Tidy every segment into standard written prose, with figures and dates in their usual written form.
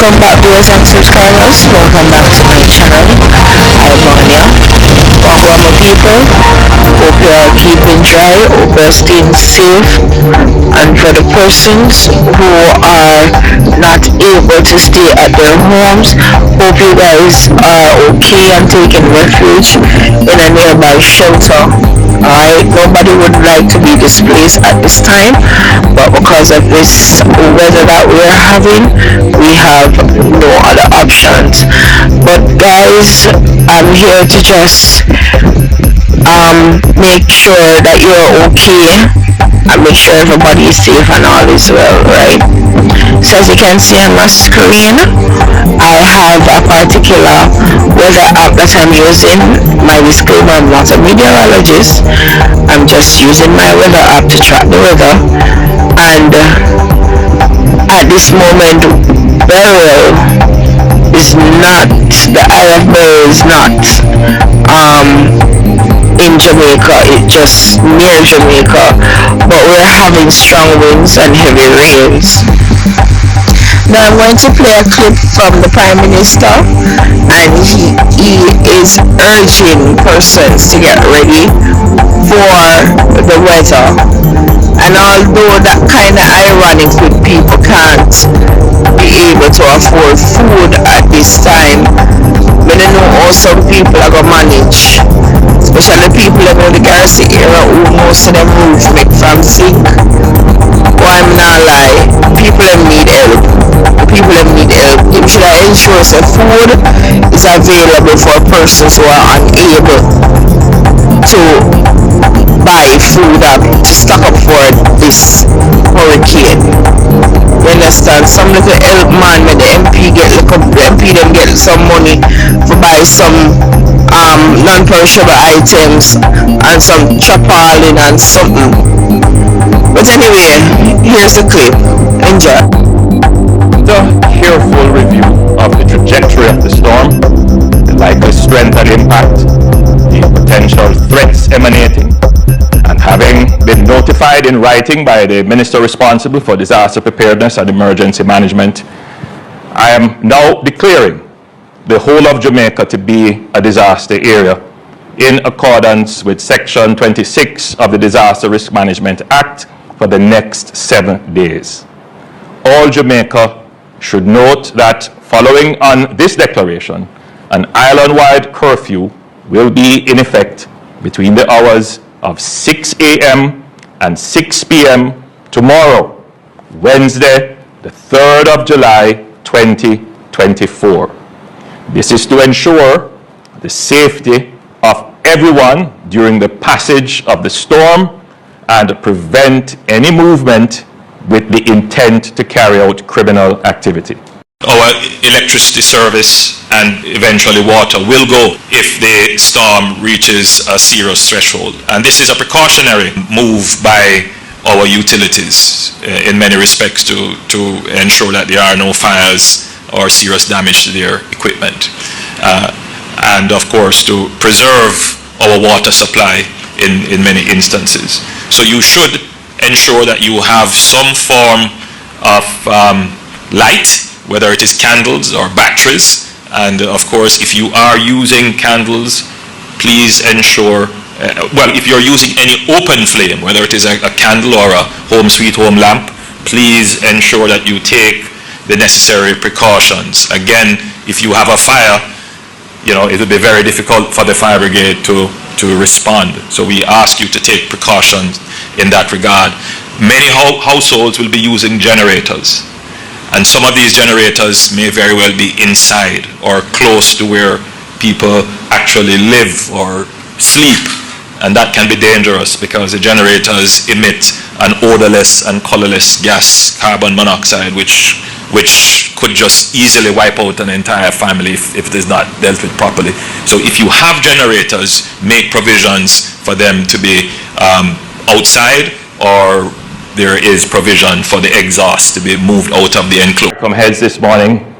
Welcome back viewers and subscribers, welcome back to my channel. I'm Anya. Welcome people. Hope you are keeping dry, hope you are staying safe, and for the persons who are not able to stay at their homes, hope you guys are okay and taking refuge in a nearby shelter. Alright, nobody would like to be displaced at this time, but because of this weather that we're having, we have no other options. But guys, I'm here to just make sure that you're okay and make sure everybody is safe and all is well, right? So as you can see on my screen, I have a particular weather app that I'm using. My disclaimer, I'm not a meteorologist. I'm just using my weather app to track the weather. And at this moment, Beryl is not, the Eye of Beryl is not in Jamaica, it's just near Jamaica, but we're having strong winds and heavy rains. Now I'm going to play a clip from the Prime Minister, and he is urging persons to get ready for the weather. And although that kind of ironic with people can't be able to afford food at this time, but I know how some people are going to manage, especially people in the Garrison area who most of them roof make from zinc. But I'm not lie, people need help. People need help. You should ensure that food is available for persons who are unable to buy food up to stock up for this hurricane. You understand? Some little help man when the MP them get some money to buy some non-perishable items and some tarpaulin and something. But anyway, here's the clip. Enjoy. The careful review of the trajectory of the storm, the likely strength and impact, the potential threats emanating, and having been notified in writing by the minister responsible for disaster preparedness and emergency management, I am now declaring the whole of Jamaica to be a disaster area in accordance with Section 26 of the Disaster Risk Management Act for the next 7 days. All Jamaica should note that following on this declaration, an island-wide curfew will be in effect between the hours of 6 a.m. and 6 p.m. tomorrow, Wednesday, the 3rd of July, 2024. This is to ensure the safety of everyone during the passage of the storm and prevent any movement with the intent to carry out criminal activity. Our electricity service and eventually water will go if the storm reaches a serious threshold. And this is a precautionary move by our utilities in many respects to ensure that there are no fires or serious damage to their equipment. And of course to preserve our water supply in many instances. So you should ensure that you have some form of light, whether it is candles or batteries. And of course, if you are using candles, please ensure, well, if you're using any open flame, whether it is a candle or a home sweet home lamp, please ensure that you take the necessary precautions. Again, if you have a fire, you know, it will be very difficult for the fire brigade to respond. So we ask you to take precautions in that regard. Many households will be using generators, and some of these generators may very well be inside or close to where people actually live or sleep, and that can be dangerous because the generators emit an odorless and colorless gas, carbon monoxide, which could just easily wipe out an entire family if it is not dealt with properly. So if you have generators, make provisions for them to be outside, or there is provision for the exhaust to be moved out of the enclosure. From heads this morning,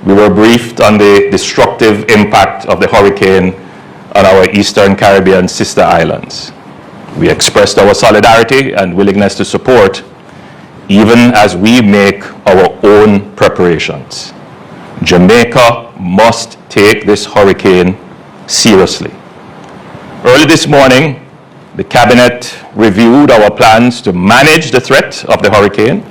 we were briefed on the destructive impact of the hurricane on our Eastern Caribbean sister islands. We expressed our solidarity and willingness to support, even as we make our own preparations. Jamaica must take this hurricane seriously. Early this morning, the Cabinet reviewed our plans to manage the threat of the hurricane,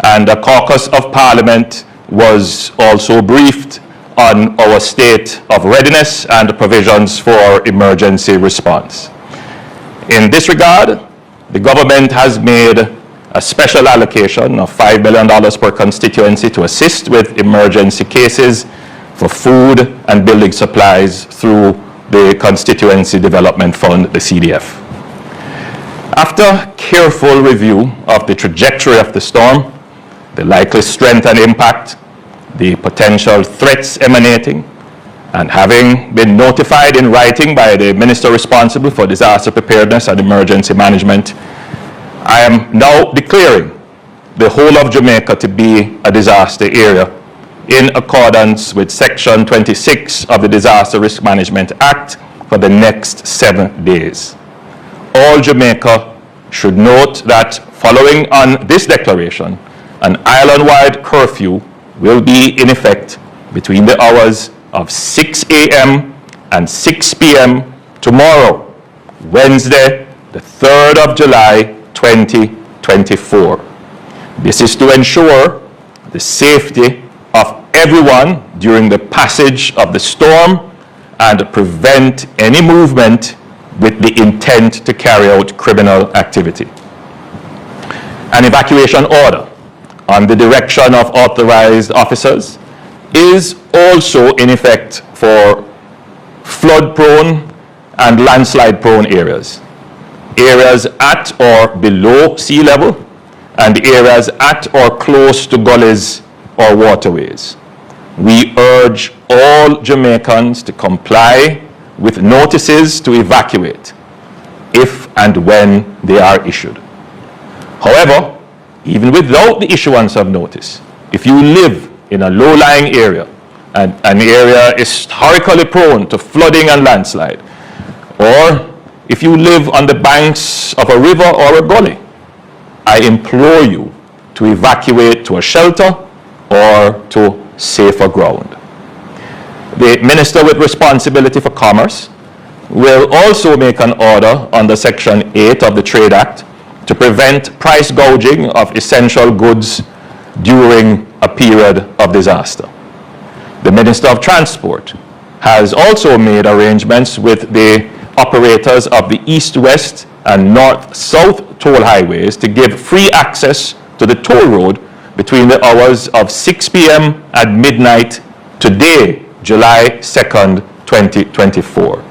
and the Caucus of Parliament was also briefed on our state of readiness and provisions for emergency response. In this regard, the government has made a special allocation of $5 million per constituency to assist with emergency cases for food and building supplies through the Constituency Development Fund, the CDF. After careful review of the trajectory of the storm, the likely strength and impact, the potential threats emanating, and having been notified in writing by the Minister responsible for disaster preparedness and emergency management, I am now declaring the whole of Jamaica to be a disaster area in accordance with Section 26 of the Disaster Risk Management Act for the next 7 days. All Jamaica should note that following on this declaration, an island-wide curfew will be in effect between the hours of 6 a.m. and 6 p.m. tomorrow, Wednesday, the 3rd of July, 2024. This is to ensure the safety of everyone during the passage of the storm and prevent any movement with the intent to carry out criminal activity. An evacuation order on the direction of authorized officers is also in effect for flood-prone and landslide-prone areas, areas at or below sea level, and areas at or close to gullies or waterways. We urge all Jamaicans to comply with notices to evacuate if and when they are issued. However, even without the issuance of notice, if you live in a low-lying area and an area is historically prone to flooding and landslide, or if you live on the banks of a river or a gully, I implore you to evacuate to a shelter or to safer ground. The Minister with responsibility for commerce will also make an order under Section 8 of the Trade Act to prevent price gouging of essential goods during a period of disaster. The Minister of Transport has also made arrangements with the operators of the east-west and north-south toll highways to give free access to the toll road between the hours of 6 p.m. and midnight today, July 2nd, 2024.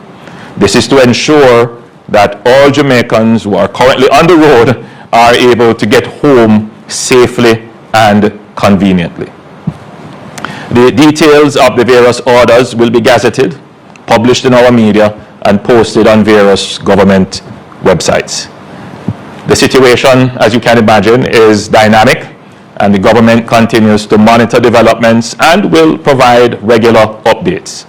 This is to ensure that all Jamaicans who are currently on the road are able to get home safely and conveniently. The details of the various orders will be gazetted, published in our media, and posted on various government websites. The situation, as you can imagine, is dynamic, and the government continues to monitor developments and will provide regular updates.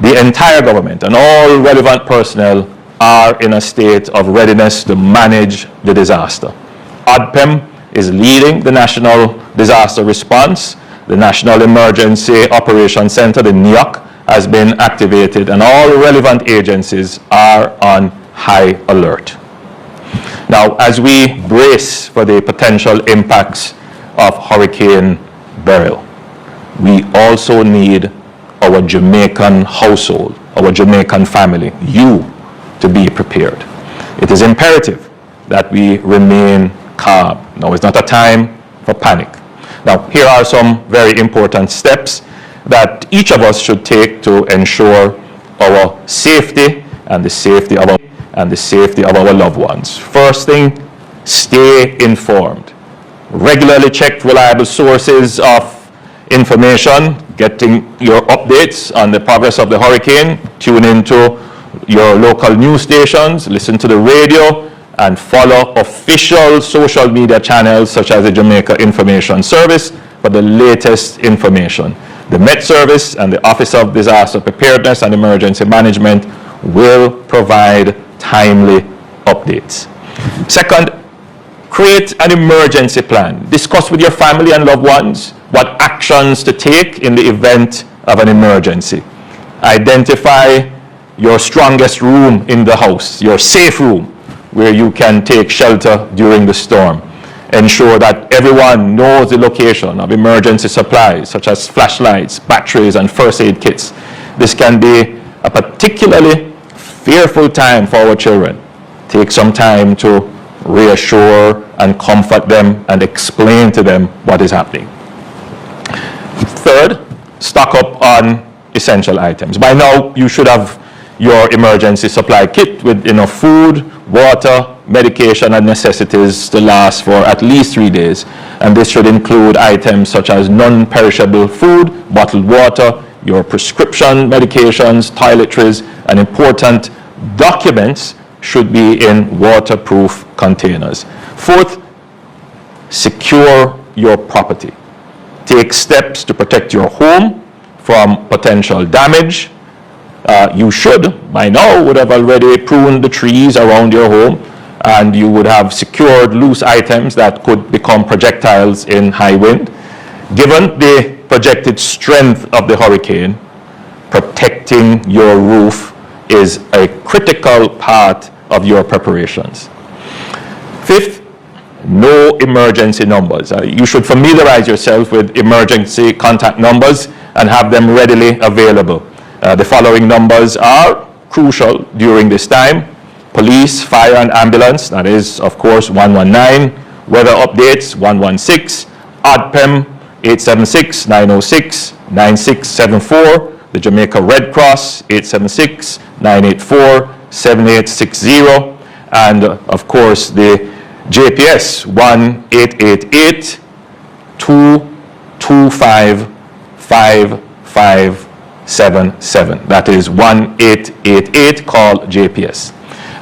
The entire government and all relevant personnel are in a state of readiness to manage the disaster. ODPEM is leading the National Disaster Response. The National Emergency Operations Center, the NEOC, has been activated, and all relevant agencies are on high alert. Now, as we brace for the potential impacts of Hurricane Beryl, we also need our Jamaican household, our Jamaican family, you, to be prepared. It is imperative that we remain calm. Now is not a time for panic. Now, here are some very important steps that each of us should take to ensure our safety and the safety of our loved ones. First thing, stay informed. Regularly check reliable sources of information, getting your updates on the progress of the hurricane. Tune into your local news stations, listen to the radio, and follow official social media channels such as the Jamaica Information Service for the latest information. The Met Service and the Office of Disaster Preparedness and Emergency Management will provide timely updates. Second, create an emergency plan. Discuss with your family and loved ones what actions to take in the event of an emergency. Identify your strongest room in the house, your safe room, where you can take shelter during the storm. Ensure that everyone knows the location of emergency supplies, such as flashlights, batteries, and first aid kits. This can be a particularly fearful time for our children. Take some time to reassure and comfort them and explain to them what is happening. Third, stock up on essential items. By now, you should have your emergency supply kit with enough food, water, medication, and necessities to last for at least 3 days. And this should include items such as non-perishable food, bottled water, your prescription medications, toiletries, and important documents should be in waterproof containers. Fourth, secure your property. Take steps to protect your home from potential damage. You should, by now, would have already pruned the trees around your home, and you would have secured loose items that could become projectiles in high wind. Given the projected strength of the hurricane, protecting your roof is a critical part of your preparations. Fifth, know emergency numbers. You should familiarize yourself with emergency contact numbers and have them readily available. The following numbers are crucial during this time: police, fire, and ambulance, that is, of course, 119, weather updates, 116, ODPEM, 876-906-9674, the Jamaica Red Cross, 876-984-7860, and, of course, the JPS, 1-888-225-5577. That is 1-888, call JPS.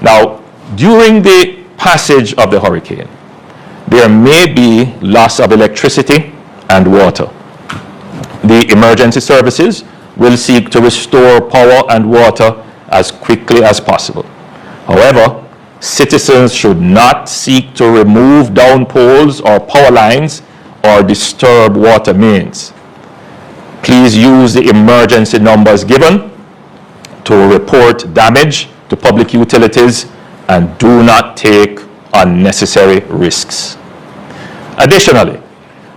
Now, during the passage of the hurricane, there may be loss of electricity and water. The emergency services will seek to restore power and water as quickly as possible. However, citizens should not seek to remove down poles or power lines or disturb water mains. Please use the emergency numbers given to report damage to public utilities and do not take unnecessary risks. Additionally,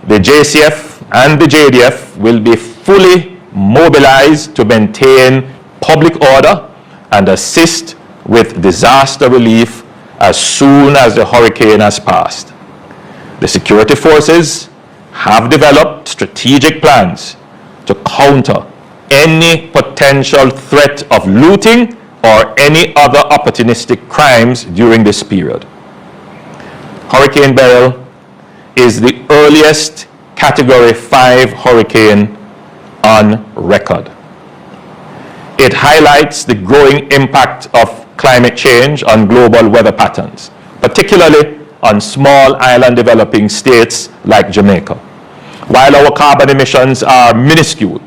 the JCF and the JDF will be fully mobilized to maintain public order and assist with disaster relief as soon as the hurricane has passed. The security forces have developed strategic plans to counter any potential threat of looting or any other opportunistic crimes during this period. Hurricane Beryl is the earliest Category 5 hurricane on record. It highlights the growing impact of climate change on global weather patterns, particularly on small island developing states like Jamaica. While our carbon emissions are minuscule,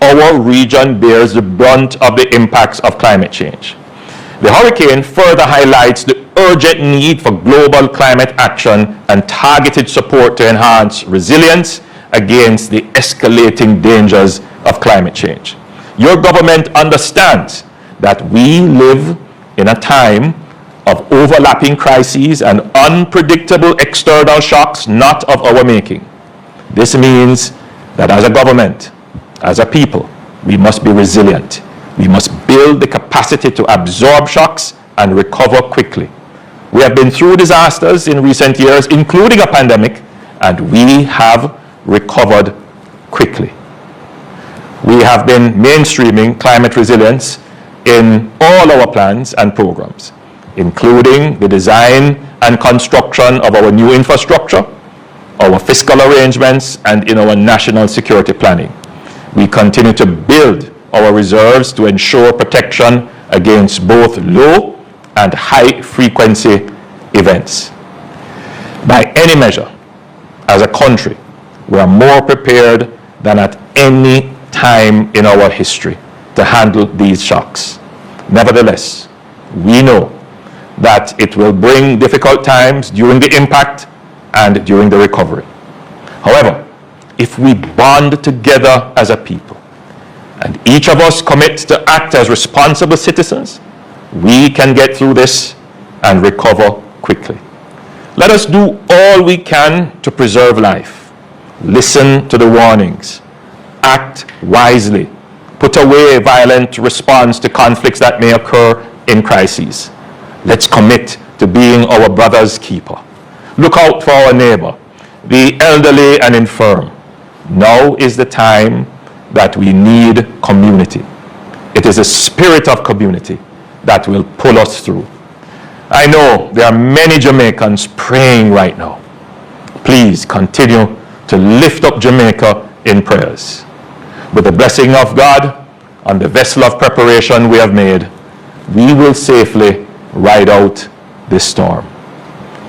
our region bears the brunt of the impacts of climate change. The hurricane further highlights the urgent need for global climate action and targeted support to enhance resilience against the escalating dangers of climate change. Your government understands that we live in a time of overlapping crises and unpredictable external shocks not of our making. This means that as a government, as a people, we must be resilient. We must build the capacity to absorb shocks and recover quickly. We have been through disasters in recent years, including a pandemic, and we have recovered quickly. We have been mainstreaming climate resilience in all our plans and programs, including the design and construction of our new infrastructure, our fiscal arrangements, and in our national security planning. We continue to build our reserves to ensure protection against both low and high frequency events. By any measure, as a country, we are more prepared than at any time in our history to handle these shocks. Nevertheless, we know that it will bring difficult times during the impact and during the recovery. However, if we bond together as a people, and each of us commits to act as responsible citizens, we can get through this and recover quickly. Let us do all we can to preserve life. Listen to the warnings. Act wisely. Put away violent response to conflicts that may occur in crises. Let's commit to being our brother's keeper. Look out for our neighbor, the elderly and infirm. Now is the time that we need community. It is the spirit of community that will pull us through. I know there are many Jamaicans praying right now. Please continue to lift up Jamaica in prayers. With the blessing of God on the vessel of preparation we have made, we will safely ride out this storm.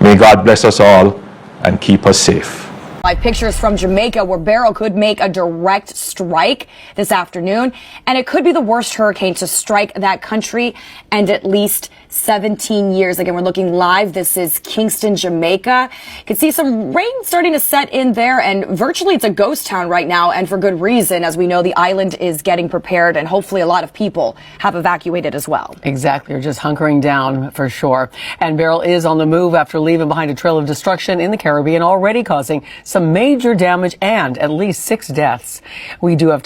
May God bless us all and keep us safe. Live pictures from Jamaica where Beryl could make a direct strike this afternoon, and it could be the worst hurricane to strike that country in at least 17 years. Again, we're looking live. This is Kingston, Jamaica. You can see some rain starting to set in there, and virtually it's a ghost town right now, and for good reason. As we know, the island is getting prepared, and hopefully a lot of people have evacuated as well. Exactly. You're just hunkering down for sure. And Beryl is on the move after leaving behind a trail of destruction in the Caribbean, already causing some major damage and at least 6 deaths. We do have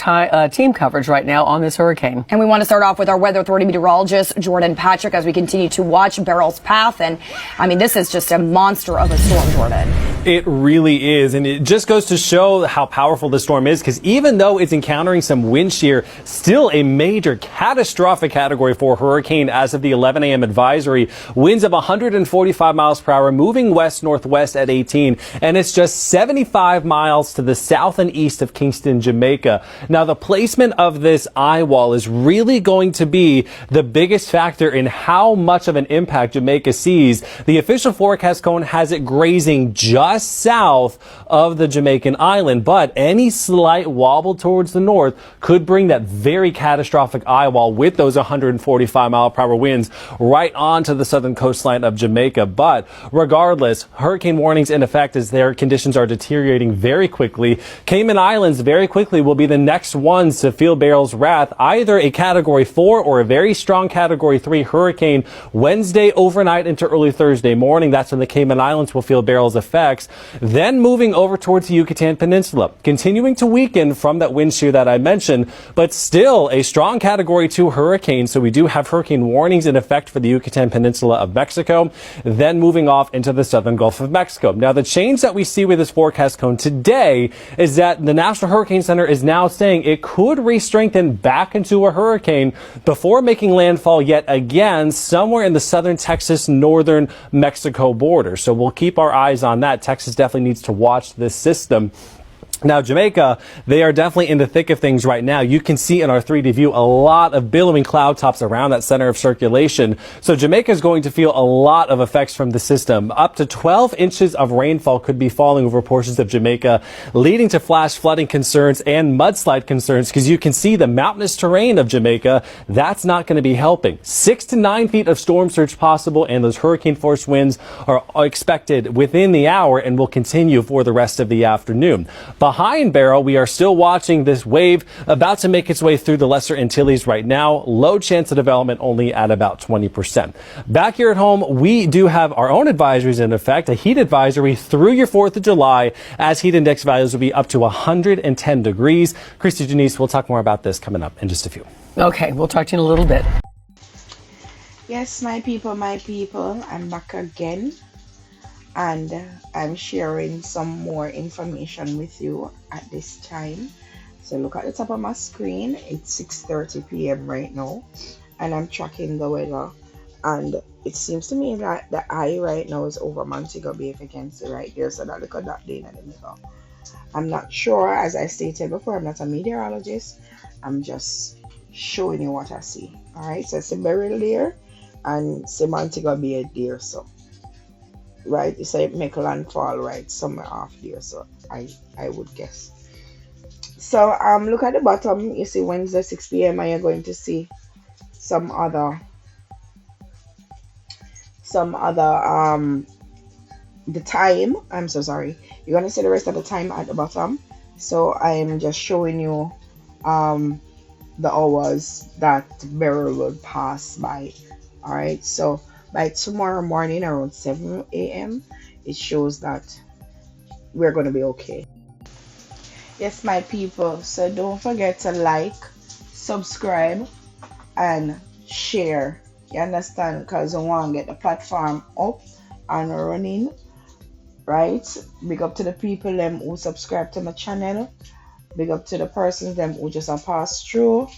team coverage right now on this hurricane. And we want to start off with our Weather Authority meteorologist, Jordan Patrick, as we continue to watch Beryl's path. And I mean, this is just a monster of a storm, Jordan. It really is. And it just goes to show how powerful the storm is, because even though it's encountering some wind shear, still a major catastrophic category 4 hurricane as of the 11 a.m. advisory. Winds of 145 miles per hour, moving west-northwest at 18. And it's just 75 miles to the south and east of Kingston, Jamaica. Now, the placement of this eye wall is really going to be the biggest factor in how much of an impact Jamaica sees. The official forecast cone has it grazing just south of the Jamaican island, but any slight wobble towards the north could bring that very catastrophic eye wall with those 145 mile per hour winds right onto the southern coastline of Jamaica. But regardless, hurricane warnings in effect as their conditions are deteriorating very quickly. Cayman Islands very quickly will be the next ones to feel Beryl's wrath, either a category 4 or a very strong category 3 hurricane Wednesday overnight into early Thursday morning. That's when the Cayman Islands will feel Beryl's effects. Then moving over towards the Yucatan Peninsula, continuing to weaken from that wind shear that I mentioned, but still a strong category 2 hurricane. So we do have hurricane warnings in effect for the Yucatan Peninsula of Mexico, then moving off into the southern Gulf of Mexico. Now, the change that we see with this forecast cone today is that the National Hurricane Center is now saying it could re-strengthen back into a hurricane before making landfall yet again somewhere in the southern Texas, northern Mexico border. So we'll keep our eyes on that. Texas definitely needs to watch this system. Now, Jamaica, they are definitely in the thick of things right now. You can see in our 3D view a lot of billowing cloud tops around that center of circulation. So Jamaica is going to feel a lot of effects from the system. Up to 12 inches of rainfall could be falling over portions of Jamaica, leading to flash flooding concerns and mudslide concerns, because you can see the mountainous terrain of Jamaica. That's not going to be helping. 6 to 9 feet of storm surge possible, and those hurricane force winds are expected within the hour and will continue for the rest of the afternoon. Behind Beryl, we are still watching this wave about to make its way through the Lesser Antilles right now. Low chance of development only at about 20%. Back here at home, we do have our own advisories in effect, a heat advisory through your 4th of July, as heat index values will be up to 110 degrees. Christy Janice, we'll talk more about this coming up in just a few. Okay, we'll talk to you in a little bit. Yes, my people, I'm back again, and I'm sharing some more information with you at this time. So look at the top of my screen. It's 6:30 p.m. right now, and I'm tracking the weather, and it seems to me that the eye right now is over Montego Bay, if you can see right there. So that look at that day in the middle. I'm not sure, as I stated before, I'm not a meteorologist. I'm just showing you what I see. All right, so it's a Beryl there and see Montego Bay there. So right, it's a make landfall right somewhere off there, so I would guess. So look at the bottom. You see Wednesday 6 p.m. and you're going to see some other the time. I'm so sorry. You're going to see the rest of the time at the bottom. So I am just showing you the hours that Beryl will pass by. All right, so by tomorrow morning around 7 a.m., it shows that we're going to be okay. Yes, my people. So don't forget to like, subscribe, and share. You understand? Because we want to get the platform up and running, right? Big up to the people them who subscribe to my channel. Big up to the persons them who just are pass through.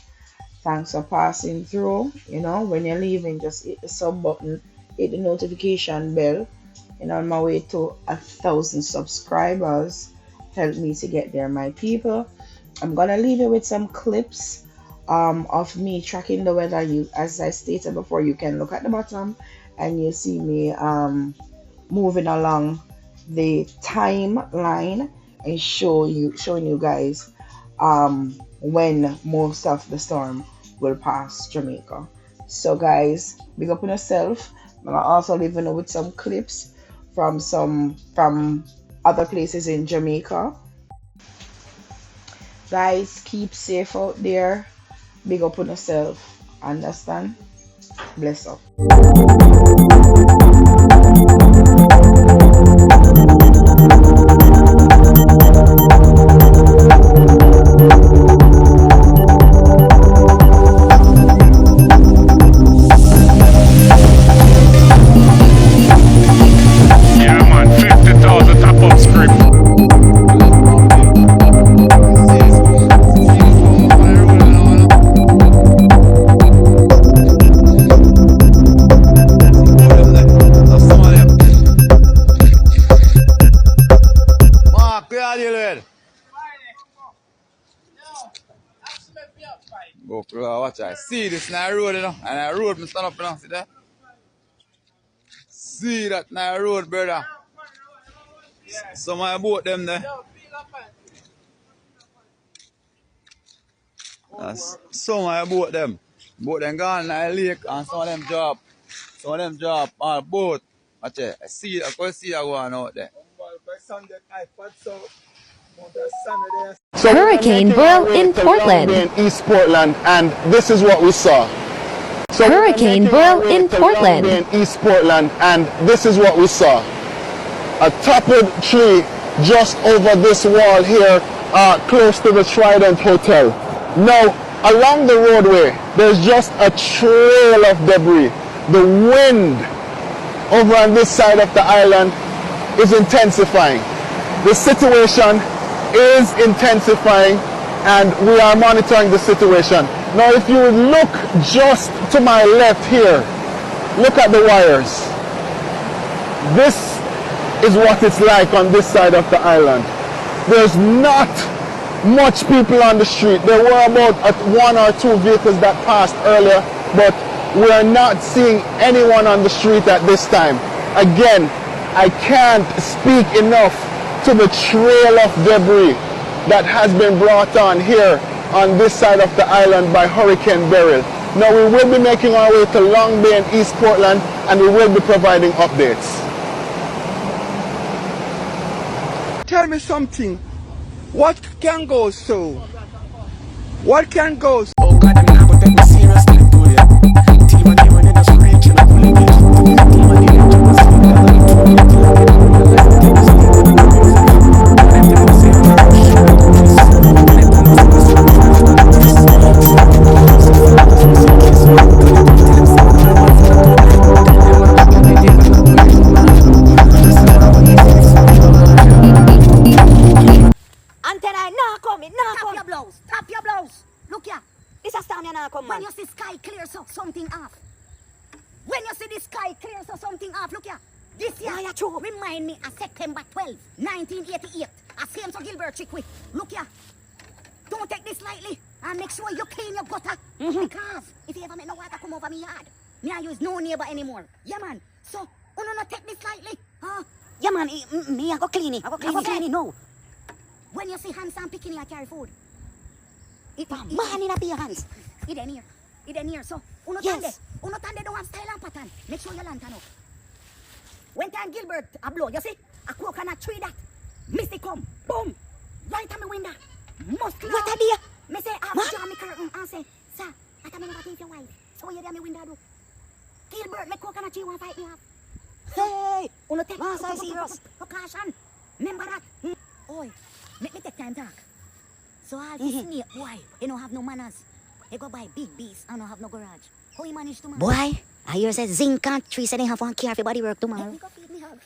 Thanks for passing through. You know, when you're leaving, just hit the sub button, hit the notification bell. And on my way to 1,000 subscribers, help me to get there, my people. I'm gonna leave you with some clips of me tracking the weather. You, as I stated before, you can look at the bottom and you see me moving along the timeline and showing you guys when most of the storm will pass Jamaica. So guys, big up on yourself. I'm gonna also leave you with some clips from other places in Jamaica. Guys, keep safe out there. Big up on yourself. Understand? Bless up. Go watch I see this now road, you know, and I road me stand up, you know, see that? See that now road, brother. Some of my boat them there. That's some of my boat them. Boat them gone in the lake and some of them drop. Some of them drop on a boat. Watch it. I see, I can see that one out there. So Hurricane Beryl in Portland. In East Portland, and this is what we saw. So Hurricane Beryl in Portland. In East Portland, and this is what we saw. A toppled tree just over this wall here, close to the Trident Hotel. Now, along the roadway, there's just a trail of debris. The wind over on this side of the island is intensifying. The situation is intensifying, and we are monitoring the situation. Now, if you would look just to my left here, look at the wires. This is what it's like on this side of the island. There's not much people on the street. There were about one or two vehicles that passed earlier, but we are not seeing anyone on the street at this time. Again, I can't speak enough to the trail of debris that has been brought on here on this side of the island by Hurricane Beryl. Now we will be making our way to Long Bay and East Portland, and we will be providing updates. Tell me something. What can go so? What can go so? Oh God, I'm not gonna take me seriously, do you? Team and you and just reaching up on the team and you Tap your blouse. Look here. This a storm you now come, man. When you see sky clear, so something off. When you see the sky clear, so something off. Look here. This year, remind me of September 12, 1988. I same so Gilbert Chickwick. Look here. Don't take this lightly. And make sure you clean your gutter. Because if you ever make no water come over me yard, me I use no neighbor anymore. Yeah, man. So, you not take this lightly. Huh? Yeah, man. Me I go clean it. I go clean it now. When you see hands and picking, I carry food. Man in a your hands. It ain't here. It ain't here. So, uno tande don't have style and pattern. Make sure your lantern up. When time Gilbert a blow, you see? A coconut tree that. Misty come. Boom. Right on my window. Must what a dear? Me say, I draw me curtain and say, sir, I tell me what if your wife. So what you do me window do? Kill bird, make coconut tree, want fight me up. Hey, uno take I serious. Caution. Remember that? Oi, make me take time talk. So all this snake boy, he don't have no manners. He go buy big beast and don't have no garage. How he manage to manage? Boy, I hear say zinc and tree say they have one care for body work tomorrow. Let me go feed me hug.